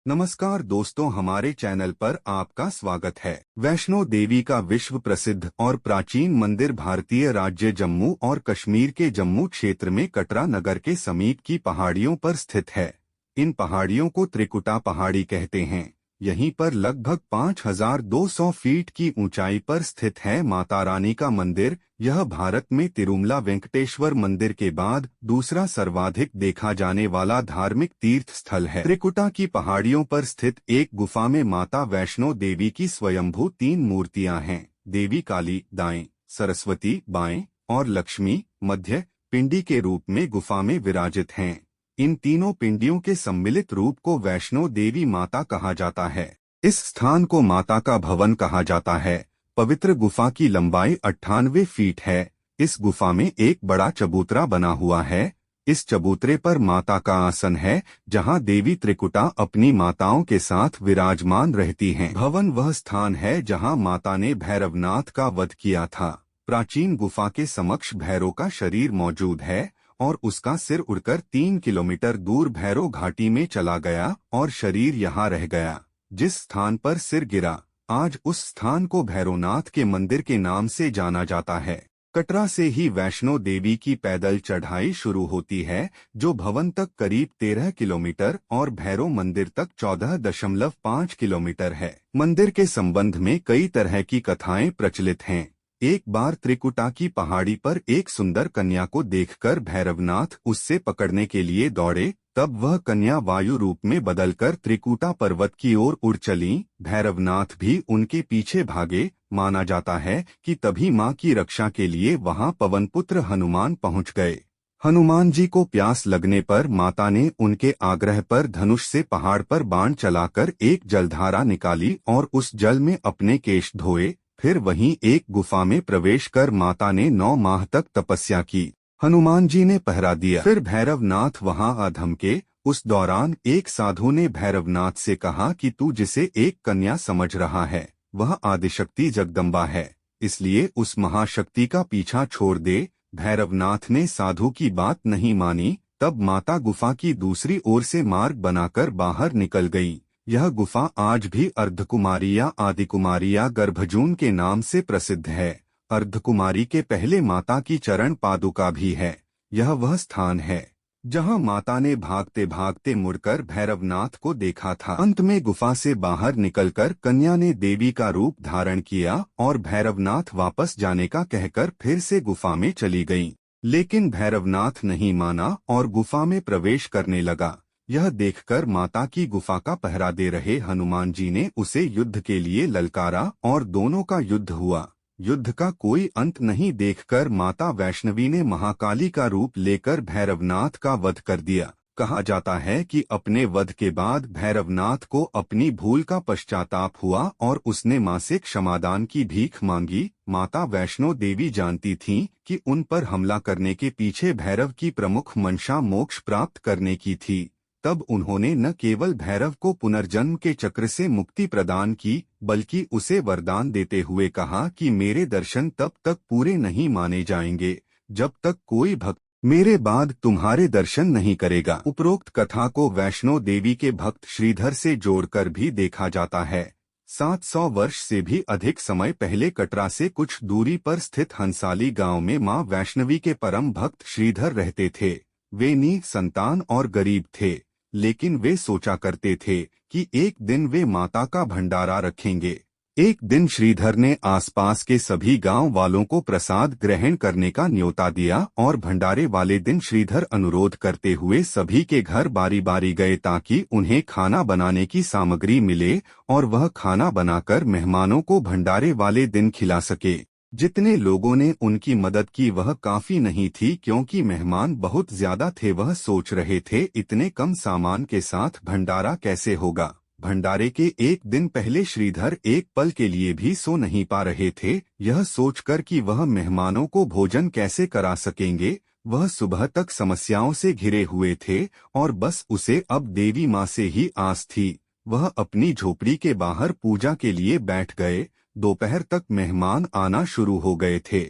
नमस्कार दोस्तों, हमारे चैनल पर आपका स्वागत है। वैष्णो देवी का विश्व प्रसिद्ध और प्राचीन मंदिर भारतीय राज्य जम्मू और कश्मीर के जम्मू क्षेत्र में कटरा नगर के समीप की पहाड़ियों पर स्थित है। इन पहाड़ियों को त्रिकुटा पहाड़ी कहते हैं। यहीं पर लगभग 5200 फीट की ऊंचाई पर स्थित है माता रानी का मंदिर। यह भारत में तिरुमला वेंकटेश्वर मंदिर के बाद दूसरा सर्वाधिक देखा जाने वाला धार्मिक तीर्थ स्थल है। त्रिकुटा की पहाड़ियों पर स्थित एक गुफा में माता वैष्णो देवी की स्वयंभू 3 मूर्तियां हैं। देवी काली दाएं, सरस्वती बाएं और लक्ष्मी मध्य पिंडी के रूप में गुफा में विराजित हैं। इन तीनों पिंडियों के सम्मिलित रूप को वैष्णो देवी माता कहा जाता है। इस स्थान को माता का भवन कहा जाता है। पवित्र गुफा की लंबाई 98 फीट है। इस गुफा में एक बड़ा चबूतरा बना हुआ है। इस चबूतरे पर माता का आसन है, जहां देवी त्रिकुटा अपनी माताओं के साथ विराजमान रहती हैं। भवन वह स्थान है जहां माता ने भैरवनाथ का वध किया था। प्राचीन गुफा के समक्ष भैरव का शरीर मौजूद है और उसका सिर उड़कर 3 किलोमीटर दूर भैरव घाटी में चला गया और शरीर यहाँ रह गया। जिस स्थान पर सिर गिरा, आज उस स्थान को भैरवनाथ के मंदिर के नाम से जाना जाता है। कटरा से ही वैष्णो देवी की पैदल चढ़ाई शुरू होती है, जो भवन तक करीब 13 किलोमीटर और भैरव मंदिर तक 14.5 किलोमीटर है। मंदिर के संबंध में कई तरह की कथाएं प्रचलित हैं। एक बार त्रिकुटा की पहाड़ी पर एक सुंदर कन्या को देखकर भैरवनाथ उससे पकड़ने के लिए दौड़े। तब वह कन्या वायु रूप में बदलकर त्रिकुटा पर्वत की ओर उड़ चली। भैरवनाथ भी उनके पीछे भागे। माना जाता है कि तभी मां की रक्षा के लिए वहां पवनपुत्र हनुमान पहुंच गए। हनुमान जी को प्यास लगने पर माता ने उनके आग्रह पर धनुष से पहाड़ पर बाण चलाकर एक जलधारा निकाली और उस जल में अपने केश धोए। फिर वहीं एक गुफा में प्रवेश कर माता ने 9 माह तक तपस्या की। हनुमान जी ने पहरा दिया। फिर भैरवनाथ वहां अधमके। उस दौरान एक साधु ने भैरवनाथ से कहा कि तू जिसे एक कन्या समझ रहा है, वह आदिशक्ति जगदम्बा है, इसलिए उस महाशक्ति का पीछा छोड़ दे। भैरवनाथ ने साधु की बात नहीं मानी। तब माता गुफा की दूसरी ओर से मार्ग बनाकर बाहर निकल गई। यह गुफा आज भी अर्धकुमारी या आदिकुमारी या गर्भजून के नाम से प्रसिद्ध है। अर्धकुमारी के पहले माता की चरण पादुका भी है। यह वह स्थान है जहां माता ने भागते भागते मुड़कर भैरवनाथ को देखा था। अंत में गुफा से बाहर निकलकर कन्या ने देवी का रूप धारण किया और भैरवनाथ वापस जाने का कहकर फिर से गुफा में चली गईं। लेकिन भैरवनाथ नहीं माना और गुफा में प्रवेश करने लगा। यह देखकर माता की गुफा का पहरा दे रहे हनुमान जी ने उसे युद्ध के लिए ललकारा और दोनों का युद्ध हुआ। युद्ध का कोई अंत नहीं देखकर माता वैष्णवी ने महाकाली का रूप लेकर भैरवनाथ का वध कर दिया। कहा जाता है कि अपने वध के बाद भैरवनाथ को अपनी भूल का पश्चाताप हुआ और उसने मां से क्षमादान की भीख मांगी। माता वैष्णो देवी जानती थीं कि उन पर हमला करने के पीछे भैरव की प्रमुख मंशा मोक्ष प्राप्त करने की थी। तब उन्होंने न केवल भैरव को पुनर्जन्म के चक्र से मुक्ति प्रदान की, बल्कि उसे वरदान देते हुए कहा कि मेरे दर्शन तब तक पूरे नहीं माने जाएंगे जब तक कोई भक्त मेरे बाद तुम्हारे दर्शन नहीं करेगा। उपरोक्त कथा को वैष्णो देवी के भक्त श्रीधर से जोड़कर भी देखा जाता है। 700 वर्ष से भी अधिक समय पहले कटरा से कुछ दूरी पर स्थित हंसाली गांव में मां वैष्णवी के परम भक्त श्रीधर रहते थे। वे नीच संतान और गरीब थे, लेकिन वे सोचा करते थे कि एक दिन वे माता का भंडारा रखेंगे। एक दिन श्रीधर ने आसपास के सभी गांव वालों को प्रसाद ग्रहण करने का न्योता दिया और भंडारे वाले दिन श्रीधर अनुरोध करते हुए सभी के घर बारी बारी गए ताकि उन्हें खाना बनाने की सामग्री मिले और वह खाना बनाकर मेहमानों को भंडारे वाले दिन खिला सके। जितने लोगों ने उनकी मदद की वह काफी नहीं थी, क्योंकि मेहमान बहुत ज्यादा थे। वह सोच रहे थे इतने कम सामान के साथ भंडारा कैसे होगा। भंडारे के एक दिन पहले श्रीधर एक पल के लिए भी सो नहीं पा रहे थे। यह सोचकर कि वह मेहमानों को भोजन कैसे करा सकेंगे, वह सुबह तक समस्याओं से घिरे हुए थे और बस उसे अब देवी माँ से ही आस थी। वह अपनी झोपड़ी के बाहर पूजा के लिए बैठ गए। दोपहर तक मेहमान आना शुरू हो गए थे।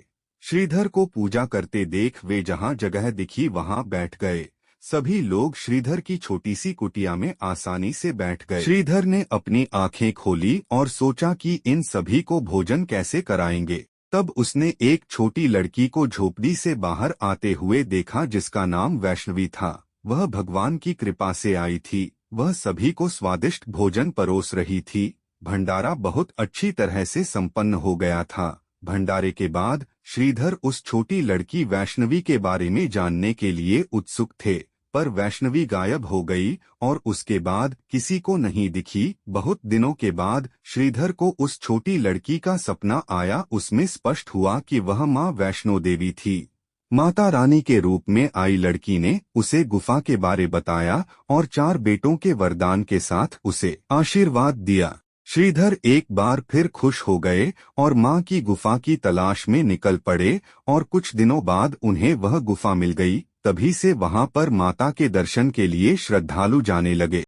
श्रीधर को पूजा करते देख वे जहां जगह दिखी वहां बैठ गए। सभी लोग श्रीधर की छोटी सी कुटिया में आसानी से बैठ गए। श्रीधर ने अपनी आंखें खोली और सोचा कि इन सभी को भोजन कैसे कराएंगे। तब उसने एक छोटी लड़की को झोपड़ी से बाहर आते हुए देखा जिसका नाम वैष्णवी था। वह भगवान की कृपा से आई थी। वह सभी को स्वादिष्ट भोजन परोस रही थी। भंडारा बहुत अच्छी तरह से संपन्न हो गया था। भंडारे के बाद श्रीधर उस छोटी लड़की वैष्णवी के बारे में जानने के लिए उत्सुक थे, पर वैष्णवी गायब हो गई और उसके बाद किसी को नहीं दिखी। बहुत दिनों के बाद श्रीधर को उस छोटी लड़की का सपना आया। उसमें स्पष्ट हुआ कि वह माँ वैष्णो देवी थी। माता रानी के रूप में आई लड़की ने उसे गुफा के बारे बताया और 4 बेटों के वरदान के साथ उसे आशीर्वाद दिया। श्रीधर एक बार फिर खुश हो गए और माँ की गुफा की तलाश में निकल पड़े और कुछ दिनों बाद उन्हें वह गुफा मिल गई। तभी से वहां पर माता के दर्शन के लिए श्रद्धालु जाने लगे।